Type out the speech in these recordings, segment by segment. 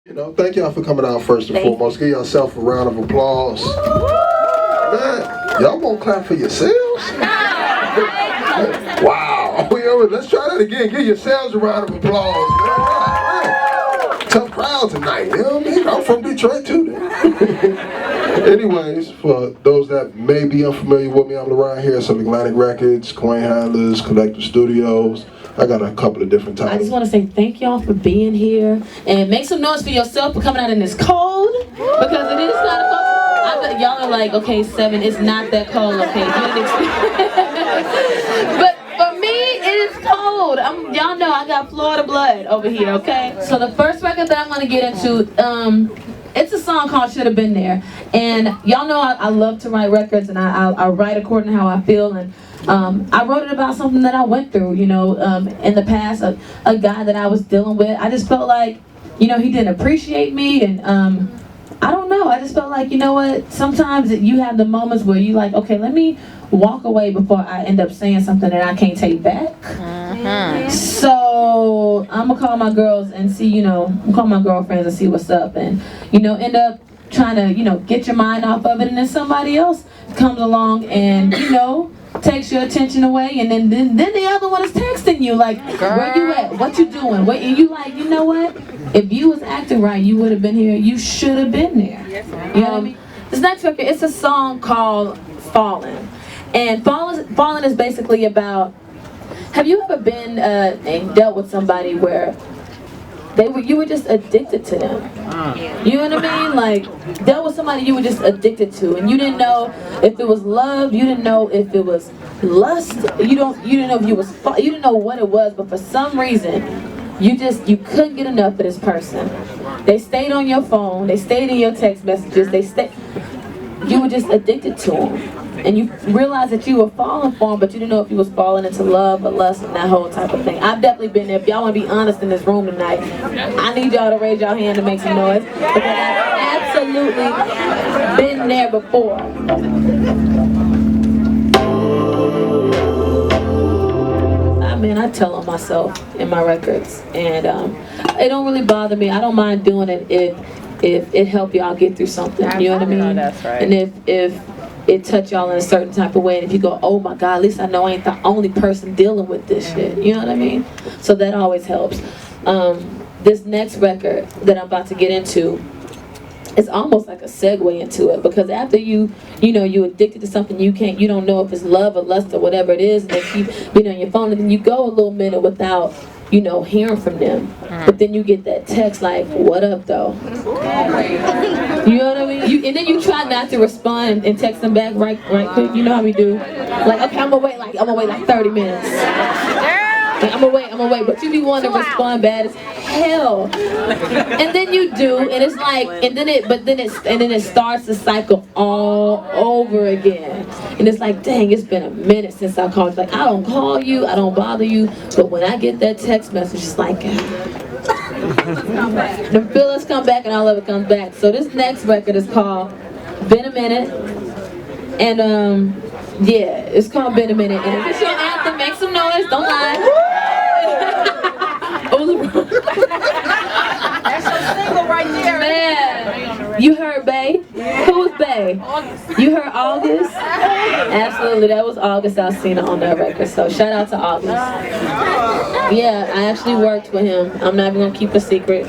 Thank y'all for coming out first and foremost. Give yourself a round of applause. Man, y'all won't clap for yourselves? Wow. Let's try that again. Give yourselves a round of applause. Man. Tough crowd tonight. You know what I mean? I'm from Detroit too. Anyways, for those that may be unfamiliar with me, I'm around here at some Atlantic Records, Coin Handlers, Collective Studios. I got a couple of different titles. I just want to say thank y'all for being here and make some noise for yourself for coming out in this cold, because it is kind of cold. I bet y'all are like, okay, Seven, it's not that cold, okay? But for me, it is cold. Y'all know I got Florida blood over here, okay? So the first record that I'm gonna get into, it's a song called "Should Have Been There," and y'all know I love to write records, and I write according to how I feel, and I wrote it about something that I went through, in the past, a guy that I was dealing with. I just felt like, he didn't appreciate me, and I don't know, I just felt like, you know what, sometimes you have the moments where you like, okay, let me walk away before I end up saying something that I can't take back. So I'm gonna call my girls and see, call my girlfriends and see what's up, and end up trying to, get your mind off of it, and then somebody else comes along and, takes your attention away, and then the other one is texting you like, where you at? What you doing? And you like, you know what? If you was acting right, you would have been here. You should have been there. You know what I mean? This next record, it's a song called "Fallen," and "Fallen" is basically about. Have you ever been and dealt with somebody where you were just addicted to them? You know what I mean? Like, dealt with somebody you were just addicted to, and you didn't know if it was love, you didn't know if it was lust, you didn't know if you didn't know what it was, but for some reason, you couldn't get enough of this person. They stayed on your phone, they stayed in your text messages, you were just addicted to them. And you realized that you were falling for them, but you didn't know if you was falling into love or lust and that whole type of thing. I've definitely been there. If y'all want to be honest in this room tonight, I need y'all to raise your hand and make some noise, because I've absolutely been there before. I tell on myself in my records, and it don't really bother me. I don't mind doing it if it help y'all get through something. You know what I mean? That's right. And if it touch y'all in a certain type of way, and if you go, oh my God, at least I know I ain't the only person dealing with this shit. You know what I mean? So that always helps. This next record that I'm about to get into, it's almost like a segue into it, because after you addicted to something, you don't know if it's love or lust or whatever it is, and they keep being on your phone, and then you go a little minute without hearing from them, but then you get that text like, what up though? You know what I mean? And then you try not to respond and text them back right quick. You know how we do? Like, okay, I'm gonna wait like 30 minutes. Like, I'm gonna wait, but you be wanting to respond bad as hell. And then you do, and it's like, and then it starts the cycle all over again. And it's like, dang, it's been a minute since I called you. Like, I don't call you, I don't bother you, but when I get that text message, it's like, the feelings come back and all of it comes back. So this next record is called "Been a Minute," and yeah, it's called "Been a Minute." And if it's your anthem, make some noise. Don't lie. That's your single right there. Man, you heard Bay? Who was Bay? You heard August? Absolutely, that was August Alsina on that record. So shout out to August. Yeah, I actually worked with him. I'm not even gonna keep a secret.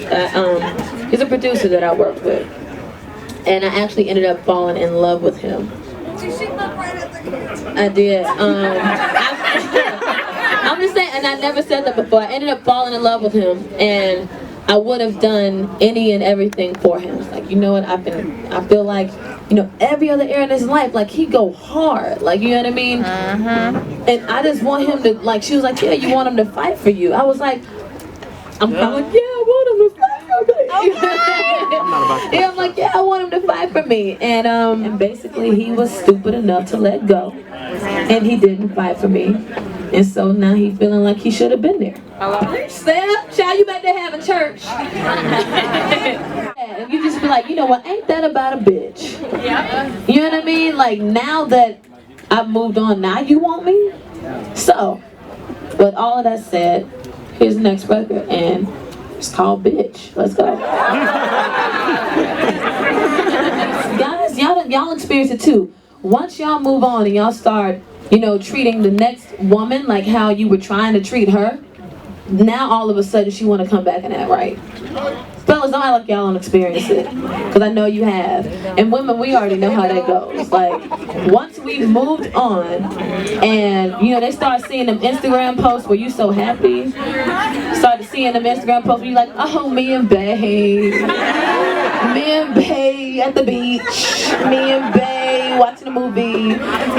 He's a producer that I worked with, and I actually ended up falling in love with him. I did. I'm just saying, and I never said that before. I ended up falling in love with him, and I would have done any and everything for him. It's like, you know what, I feel like, every other area in his life, like, he go hard, like, you know what I mean? And I just want him to, like, she was like, yeah, you want him to fight for you. I was like, I'm kind of like, yeah, I want him to fight for me. Yeah, I'm like, yeah, I want him to fight for me. And basically, he was stupid enough to let go, and he didn't fight for me. And so now he's feeling like he should have been there. Sam, child, you back there having church. And you just be like, you know what, ain't that about a bitch? You know what I mean? Like, now that I've moved on, now you want me? So, with all of that said, here's the next record, and It's called bitch. Let's go. Guys, y'all experience it too. Once y'all move on and y'all start, treating the next woman like how you were trying to treat her, now all of a sudden she want to come back and act right. Fellas, don't act like y'all don't experience it, because I know you have. And women, we already know how that goes. Like, once we've moved on, and they start seeing them Instagram posts where you so happy, start seeing them Instagram posts where you like, oh, me and Bae at the beach, me and Bae watching a movie,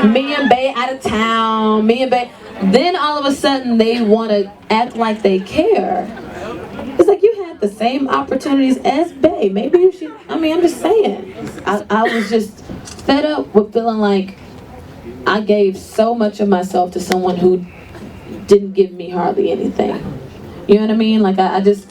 me and Bae out of town, me and Bae. Then all of a sudden they want to act like they care. It's like, you had the same opportunities as Bae. Maybe you should. I'm just saying. I was just fed up with feeling like I gave so much of myself to someone who didn't give me hardly anything. You know what I mean? Like, I just,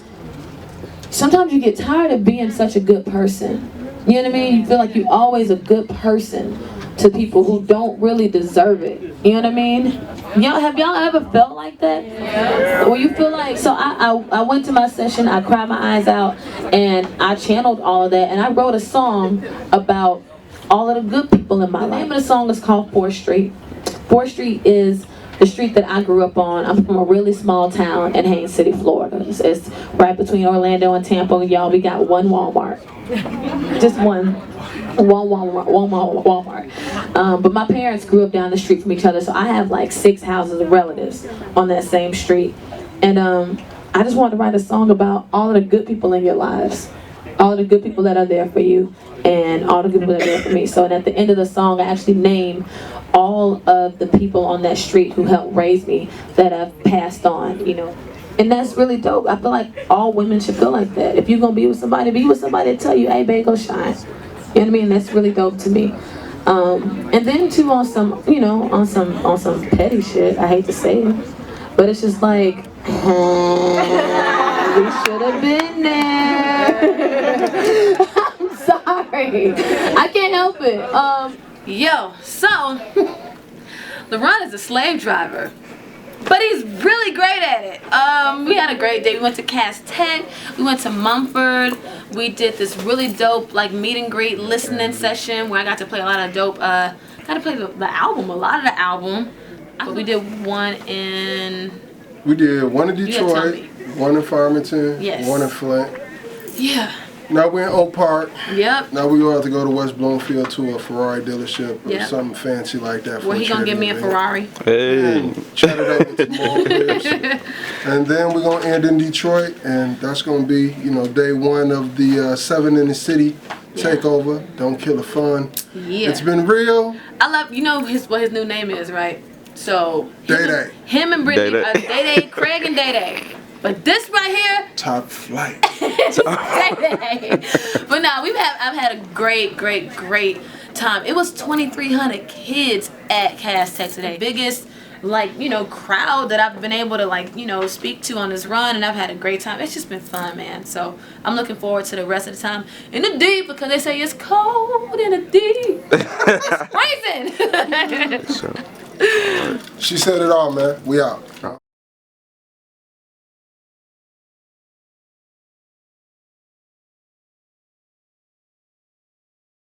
sometimes you get tired of being such a good person. You know what I mean? You feel like you're always a good person to people who don't really deserve it. You know what I mean? Have y'all ever felt like that? Yeah. Where you feel like, so I went to my session, I cried my eyes out, and I channeled all of that, and I wrote a song about all of the good people in my life. The name of the song is called 4th Street. 4th Street is the street that I grew up on. I'm from a really small town in Haines City, Florida. It's right between Orlando and Tampa, and y'all, we got one Walmart. Just one Walmart. But my parents grew up down the street from each other, so I have like 6 houses of relatives on that same street. And I just wanted to write a song about all of the good people in your lives, all of the good people that are there for you, and all the good people that are there for me. So at the end of the song, I actually name all of the people on that street who helped raise me that have passed on, And that's really dope. I feel like all women should feel like that. If you're gonna be with somebody that tell you, hey babe, go shine. You know what I mean? That's really dope to me. And then too, on some, on some petty shit, I hate to say it, but it's just like, we should have been there. I'm sorry. I can't help it. So LeBron is a slave driver, but he's really great at it. We had a great day. We went to Cass Tech, we went to Mumford, we did this really dope meet and greet listening session where I got to play a lot of dope, got to play the album, a lot of the album. But we did one in Detroit, one in Farmington, yes, one in Flint. Yeah. Now we're in Oak Park. Yep. Now we have to go to West Bloomfield to a Ferrari dealership or something fancy like that. Where he gonna give me a Ferrari? Hey. Chat it up with some more players. And then we're gonna end in Detroit, and that's gonna be, day 1 of the Sevyninthecity takeover. Don't kill the fun. Yeah. It's been real. I love, what his new name is, right? So Day. Him and Brittany, Day, Craig and Day. But this right here, top flight. But no, I've had a great time. It was 2,300 kids at Cass Tech today. Biggest crowd that I've been able to speak to on this run, and I've had a great time. It's just been fun, man. So I'm looking forward to the rest of the time in the deep, because they say it's cold in the deep. It's freezing. She said it all, man. We out.